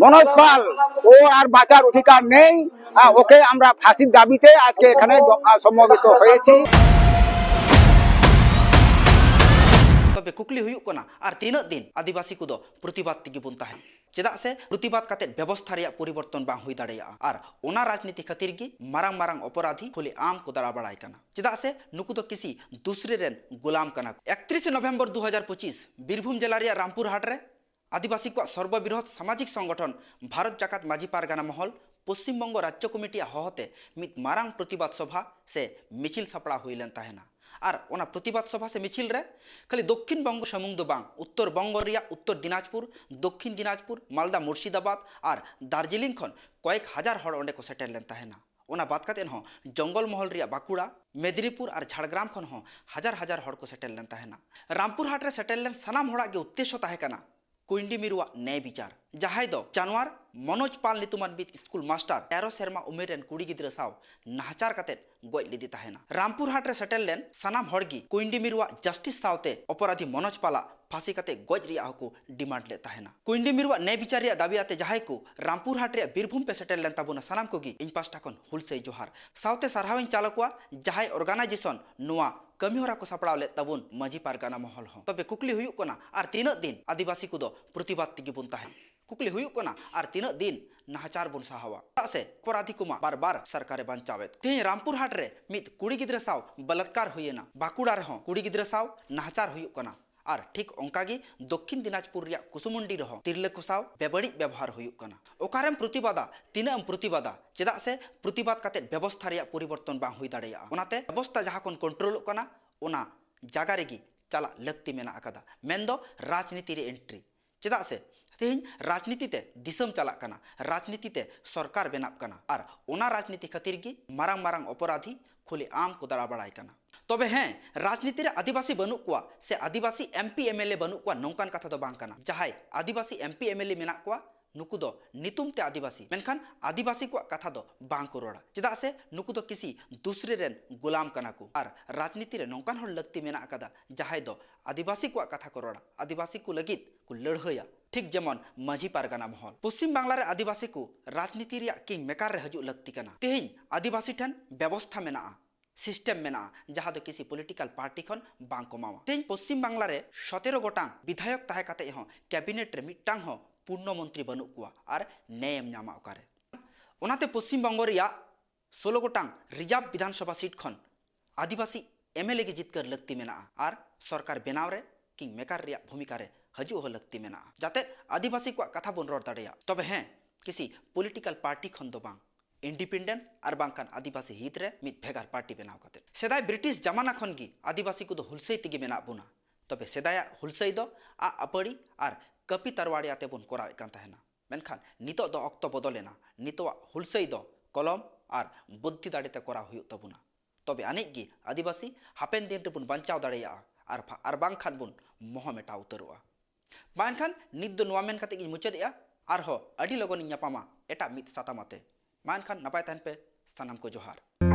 মনোজ পাল ও আর বাঁচার অধিকার নেই। ওকে আমরা ফাঁসির দাবিতে আজকে এখানে সমবেত হয়েছি। তবে কুকলি হুয়ুগ কনা আর তিনাগ দিন আদিবাসী কুদো প্রতিবাদ তিগি বুন তাহেন চেদাগ সে প্রতিবাদ কাতে ব্যবস্থা রিয়া পরিবর্তন বাং হুই দাড়েয়া আর ওনা রাজনীতি খাतिर गी मारांग मारांग अपराधी खुले आम को दड़ा बड़ाई कना चेदाग से नुकु तो किसी दूसरे रेन गुलाम कना 31 नवेम्बर 2025 बीरभूम जिला रिया रामपुर हाट रे आदिवासी को सर्वबृहत सामाजिक संगठन भारत जाकात माझी पारगाना महल पश्चिम बंग राज्य कमिटी हहते मित मारांग प्रतिबाद सभा से मिचिल सपड़ा हुईलेन ताहेना और ओना प्रतिबाद सभा से मिचिल रे खाली दक्षिण बंग समुंग दो बांग उत्तर बंग रिया उत्तर दिनाजपुर दक्षिण दिनाजपुर मालदा मुर्शिदाबाद और दार्जिलिंग खन कয়েক হাজার हड़ ओंडे को सेटेल लेन ताहेना ओना बात काते हो जंगल महल रिया बाकुड़ा मेदिनीपुर और झाड़ग्राम खन हो हजार हजार हड़ को सेटेल लेन ताहेना रामपुर हाट रे सेटेल लेन सनाम हड़ा के उद्देश्य ताहे कना कुंडी मिरुआ न्याय विचार जहाय दो जानवर मनोज पाल नितुमान बीत स्कूल मास्टर 13 सेरमा उमेरन कुड़ी गिद्रा साव नाहचार काते गoj लिदी ताहेना रामपुर हाट रे सेटेल लेन सनाम हड़गी कुंडी मिरुआ जस्टिस सावते अपराधी मनोज पाला फांसी काते गoj रिया को डिमांड ले ताहेना कुंडी मिरुआ न्याय विचार रिया दाबी आते जहाय को रामपुर हाट रे बीरभूम पे सेटेल लेन ताबुना सनाम कोगी इन पास्टा खन हुलसई जोहार सावते सारहाविन चालकवा जहाय ऑर्गेनाइजेशन नुआ कमिहरा को सपड़ाव ले तबुन माझी पारगाना महल हो तबे कुकली हुयुग कना और तीन दिन आदिवासी को दो प्रतिबाद तिगी बुन ताहेन कुकली हुयुग कना और तीन दिन नाहचार बुन साहवा से अपराधी कुमा बार बार सरकारे बंचावेत तेही रामपुर हाट रे मित कुड़ी गिद्रा साव बलात्कार हुयेना बाकुड़ा रे हो कुड़ी गिद्रा साव नाहचार हुयुग कना और ठीक ओंकागी दक्षिण दिनाजपुर रिया कुसुमुंडी रहो तिरले को साव बेबड़ी व्यवहार हुयुग कना ओकारेम प्रतिबादा तीनम प्रतिबादा चेदा से प्रतिबाद काते व्यवस्था रिया परिवर्तन बां हुई दाड़ेया ओनाते व्यवस्था जहां कोन कंट्रोल कना ओना जागा रेगी चला लक्ति मेना अकादा मेंदो राजनीति रे एंट्री चेदा से तेहिं राजनीति ते दिसम चला कना राजनीति ते सरकार बेनाब कना और ओना राजनीति खातिर गी मारांग मारांग अपराधी खुले आम को दड़ा बड़ाई कना तबे हैं राजनीति रे आदिवासी बनू कुआ से आदिवासी एमपी एमएलए बनू कुआ नौकान कथा दो बांग कना जहाय आदिवासी एमपी एमएलए मेना कुआ नुकु दो नितुम ते आदिवासी मेनखान आदिवासी को कथा दो बांग को रोड़ा चेदा से नुकु दो किसी दूसरे रेन गुलाम कना को और राजनीति रे नौकान हर लगती मेना अकादा जहाय दो आदिवासी को कथा को रोड़ा आदिवासी को लगित को लड़हया ठीक जेमन माझी पारगाना महल पश्चिम बांग्ला रे आदिवासी को राजनीति रिया किंग मेकार रे हजू लगती कना तेहिं आदिवासी ठन व्यवस्था मेना सिस्टम मेना जहां दो किसी पॉलिटिकल पार्टी खन बांग को मावा तेहिं पश्चिम बांग्ला रे 17 गोटांग विधायक ताहे काते हो कैबिनेट रे मिटांग हो पूर्ण मंत्री बनू कुआ और न्यायम नामा ओकारे ओनाते पश्चिम बंग रिया 16 गोटांग रिजर्व विधानसभा सीट खन आदिवासी एमएलए की जितकर लगती मेना और सरकार बेनाव रे किंग मेकार रिया भूमिका रे हजू हो लगती मेना जाते आदिवासी को कथा बन रोड दाड़ेया तबे हैं किसी पॉलिटिकल पार्टी खन दो बांग इंडिपेंडेंस और बांकान आदिवासी हित रे मित भेगार पार्टी बेनाव काते सेदाय ब्रिटिश जमाना खन गी आदिवासी को दो हुलसई तिगी मेना बुना तबे सेदाया हुलसई दो आ अपड़ी और कपी तरवाड़ी आते बन कोराव कान ताहेना मेनखान नितो दो अक्तो बदलेना नितोआ हुलसई दो कलम और बुद्धि दाड़ेते कोराव हुयुग तबुना तबे अनेक गी आदिवासी हापेन दिन रे बुन बंचाव दाड़ेया और बांखान बुन मोह मेटा उतरोआ बांखान नित दो नोआ मेन काते गी मुचादेया और हो अडी लगन ᱧᱟᱯᱟᱢᱟ एटा मित सातामाते मानखान नपाय तहन पे सनम को जोहार।